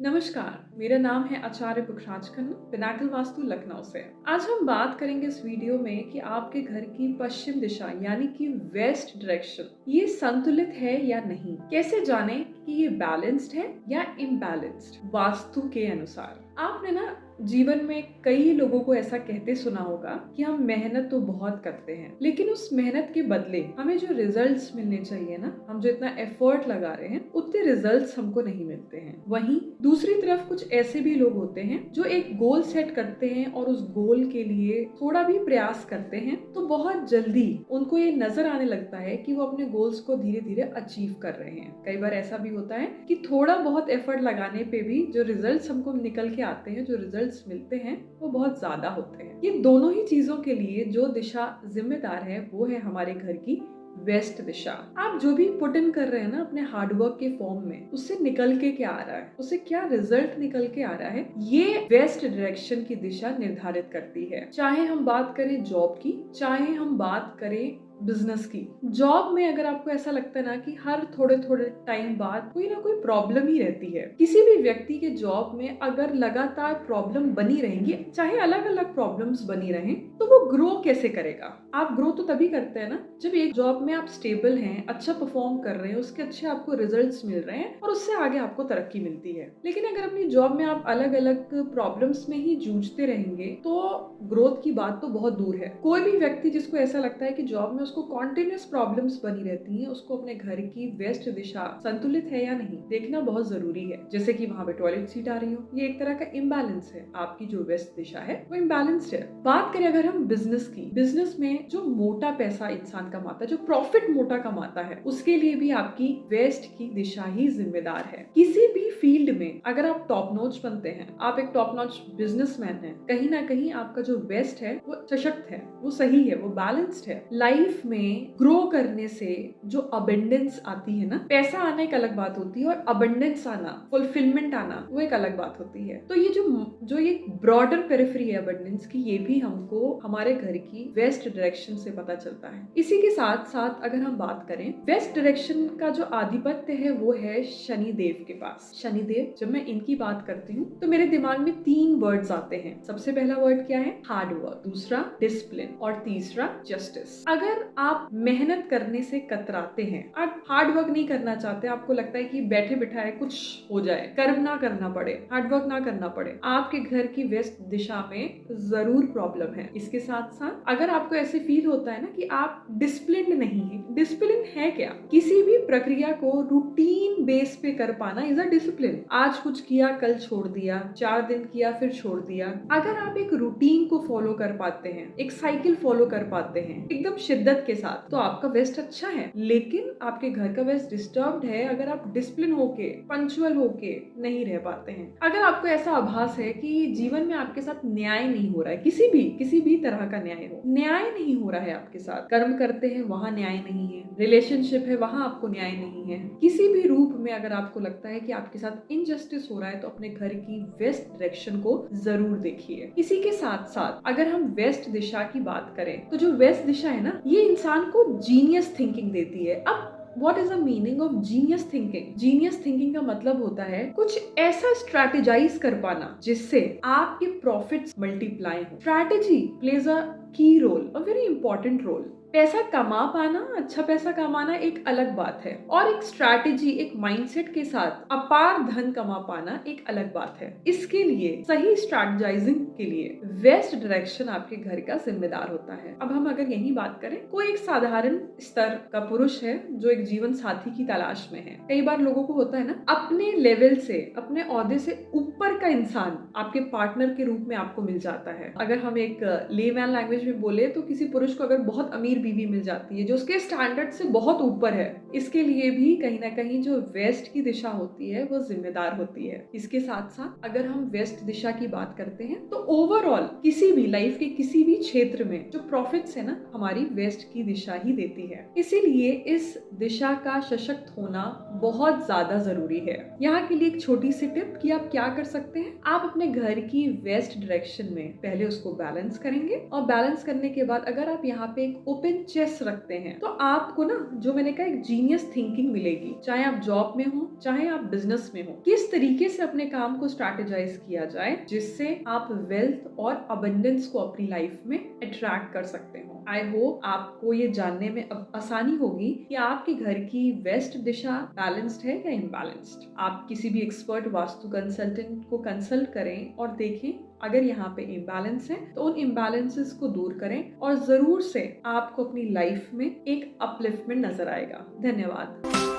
नमस्कार, मेरा नाम है आचार्य पुखराज खन्ना, पिनाकल वास्तु लखनऊ से। आज हम बात करेंगे इस वीडियो में कि आपके घर की पश्चिम दिशा यानी कि वेस्ट डायरेक्शन ये संतुलित है या नहीं। कैसे जाने कि ये बैलेंस्ड है या इम्बैलेंस्ड वास्तु के अनुसार। आपने ना जीवन में कई लोगों को ऐसा कहते सुना होगा कि हम मेहनत तो बहुत करते हैं, लेकिन उस मेहनत के बदले हमें जो रिजल्ट्स मिलने चाहिए ना, हम जो इतना एफर्ट लगा रहे हैं उतने रिजल्ट्स हमको नहीं मिलते हैं। वहीं दूसरी तरफ कुछ ऐसे भी लोग होते हैं जो एक गोल सेट करते हैं और उस गोल के लिए थोड़ा भी प्रयास करते हैं तो बहुत जल्दी उनको ये नजर आने लगता है कि वो अपने गोल्स को धीरे धीरे अचीव कर रहे हैं। कई बार ऐसा भी होता है कि थोड़ा बहुत एफर्ट लगाने पे भी जो रिजल्ट्स हमको निकल के आते हैं, जो रिजल्ट्स मिलते हैं, वो बहुत ज्यादा होते हैं। ये दोनों ही चीजों के लिए जो दिशा जिम्मेदार है वो है हमारे घर की वेस्ट दिशा। आप जो भी पुट इन कर रहे हैं ना अपने हार्डवर्क के फॉर्म में, उससे निकल के क्या आ रहा है, उससे क्या रिजल्ट निकल के आ रहा है, ये वेस्ट डायरेक्शन की दिशा निर्धारित करती है। चाहे हम बात करें जॉब की, चाहे हम बात करें बिजनेस की। जॉब में अगर आपको ऐसा लगता है ना कि हर थोड़े थोड़े टाइम बाद कोई ना कोई प्रॉब्लम ही रहती है, किसी भी व्यक्ति के जॉब में अगर लगातार प्रॉब्लम बनी रहेंगी, चाहे अलग अलग प्रॉब्लम्स बनी रहें, तो वो ग्रो कैसे करेगा। आप ग्रो तो तभी करते हैं ना जब एक जॉब में आप स्टेबल हैं, अच्छा परफॉर्म कर रहे हैं, उसके अच्छे आपको रिजल्ट्स मिल रहे हैं और उससे आगे आपको तरक्की मिलती है। लेकिन अगर अपनी जॉब में आप अलग अलग प्रॉब्लम्स में ही जूझते रहेंगे तो ग्रोथ की बात तो बहुत दूर है। कोई भी व्यक्ति जिसको ऐसा लगता है कि जॉब में उसको कॉन्टिन्यूस प्रॉब्लम्स बनी रहती हैं, उसको अपने घर की वेस्ट दिशा संतुलित है या नहीं देखना बहुत जरूरी है। जैसे कि वहां पे टॉयलेट सीट आ रही हो, ये एक तरह का इम्बैलेंस है। आपकी जो वेस्ट दिशा है वो इम्बैलेंस्ड है। बात करें अगर हम बिजनेस की, बिजनेस में जो मोटा पैसा इंसान कमाता है, जो प्रॉफिट मोटा कमाता है, उसके लिए भी आपकी वेस्ट की दिशा ही जिम्मेदार है। किसी भी फील्ड में अगर आप टॉप नॉच बनते हैं, आप एक टॉप नॉच बिजनेसमैन हैं, कहीं ना कहीं आपका जो वेस्ट है वो सशक्त है, वो सही है, वो बैलेंस्ड है। लाइफ में ग्रो करने से जो अबंडेंस आती है ना, पैसा आना एक अलग बात होती है और अबंडेंस आना, फुलफिलमेंट आना, वो एक अलग बात होती है। तो ये जो ये ब्रॉडर पेरिफेरी है अबंडेंस की, ये भी हमको हमारे घर की वेस्ट डायरेक्शन से पता चलता है। इसी के साथ साथ अगर हम बात करें, वेस्ट डायरेक्शन का जो आधिपत्य है वो है शनि देव के पास। शनि देव, जब मैं इनकी बात करती हूँ तो मेरे दिमाग में 3 वर्ड्स आते हैं। सबसे पहला वर्ड क्या है? हार्ड वर्क, दूसरा डिसिप्लिन और तीसरा जस्टिस। अगर आप मेहनत करने से कतराते हैं, आप हार्ड वर्क नहीं करना चाहते, आपको लगता है कि बैठे बिठाए कुछ हो जाए, कर्म ना करना पड़े, हार्ड वर्क ना करना पड़े, आपके घर की वेस्ट दिशा में जरूर प्रॉब्लम है। इसके साथ साथ अगर आपको ऐसे फील होता है ना कि आप डिसिप्लिन नहीं है, डिसिप्लिन है क्या? किसी भी प्रक्रिया को रूटीन बेस पे कर पाना इज अ डिसिप्लिन। आज कुछ किया, कल छोड़ दिया, 4 दिन किया फिर छोड़ दिया। अगर आप एक रूटीन को फॉलो कर पाते हैं, एक साइकिल फॉलो कर पाते हैं एकदम शिद्दत के साथ, तो आपका वेस्ट अच्छा है। लेकिन आपके घर का वेस्ट डिस्टर्ब्ड है अगर आप डिसिप्लिन होके, पंक्चुअल होके नहीं रह पाते हैं। अगर आपको ऐसा आभास है कि जीवन में आपके साथ न्याय नहीं हो रहा है, किसी भी तरह का न्याय नहीं हो रहा है आपके साथ, कर्म करते हैं वहां न्याय नहीं है, रिलेशनशिप है वहां आपको न्याय नहीं है, किसी भी रूप में अगर आपको लगता है कि आपके साथ इनजस्टिस हो रहा है, तो अपने घर की वेस्ट डायरेक्शन को जरूर देखिए। इसी के साथ साथ अगर हम वेस्ट दिशा की बात करें, तो जो वेस्ट दिशा है ना, ये इंसान को जीनियस थिंकिंग देती है। अब What is the meaning of genius thinking? Genius thinking का मतलब होता है कुछ ऐसा स्ट्रैटेजाइज कर पाना जिससे आपके प्रॉफिट्स मल्टीप्लाई हो। Strategy plays a key role, a very important role. पैसा कमा पाना, अच्छा पैसा कमाना एक अलग बात है, और एक स्ट्रैटेजी, एक माइंडसेट के साथ अपार धन कमा पाना एक अलग बात है। इसके लिए सही स्ट्रैटेजाइजिंग के लिए वेस्ट डायरेक्शन आपके घर का जिम्मेदार होता है। अब हम अगर यही बात करें, कोई एक साधारण स्तर का पुरुष है जो एक जीवन साथी की तलाश में है। कई बार लोगों को होता है ना, अपने लेवल से, अपने ओहदे से ऊपर का इंसान आपके पार्टनर के रूप में आपको मिल जाता है। अगर हम एक लेमैन लैंग्वेज में बोले तो किसी पुरुष को अगर बहुत अमीर बीवी मिल जाती है जो उसके स्टैंडर्ड से बहुत ऊपर है, इसके लिए भी कहीं ना कहीं जो वेस्ट की दिशा होती है वो जिम्मेदार होती है। इसके साथ साथ अगर हम वेस्ट दिशा की बात करते हैं तो ओवरऑल किसी भी लाइफ के किसी भी क्षेत्र में जो प्रॉफिट्स है ना, हमारी वेस्ट की दिशा ही देती है। इसीलिए इस दिशा का सशक्त होना बहुत ज्यादा जरूरी है। यहाँ के लिए एक छोटी सी टिप कि आप क्या कर सकते हैं। आप अपने घर की वेस्ट डायरेक्शन में पहले उसको बैलेंस करेंगे, और बैलेंस करने के बाद अगर आप यहाँ पे एक ओपन चेस रखते हैं तो आपको ना, जो मैंने कहा, एक जीनियस जीनियस थिंकिंग मिलेगी, चाहे आप जॉब में हो चाहे आप बिजनेस में हो। किस तरीके से अपने काम को स्ट्रैटेजाइज किया जाए जिससे आप वेल्थ और अबंडेंस को अपनी लाइफ में अट्रैक्ट कर सकते हो। आई होप आपको ये जानने में अब आसानी होगी कि आपके घर की वेस्ट दिशा बैलेंस्ड है या इम्बैलेंस्ड। आप किसी भी एक्सपर्ट वास्तु कंसल्टेंट को कंसल्ट करें और देखें अगर यहाँ पे इम्बैलेंस है तो उन इम्बैलेंसेस को दूर करें और जरूर से आपको अपनी लाइफ में एक अपलिफ्टमेंट नजर आएगा। धन्यवाद।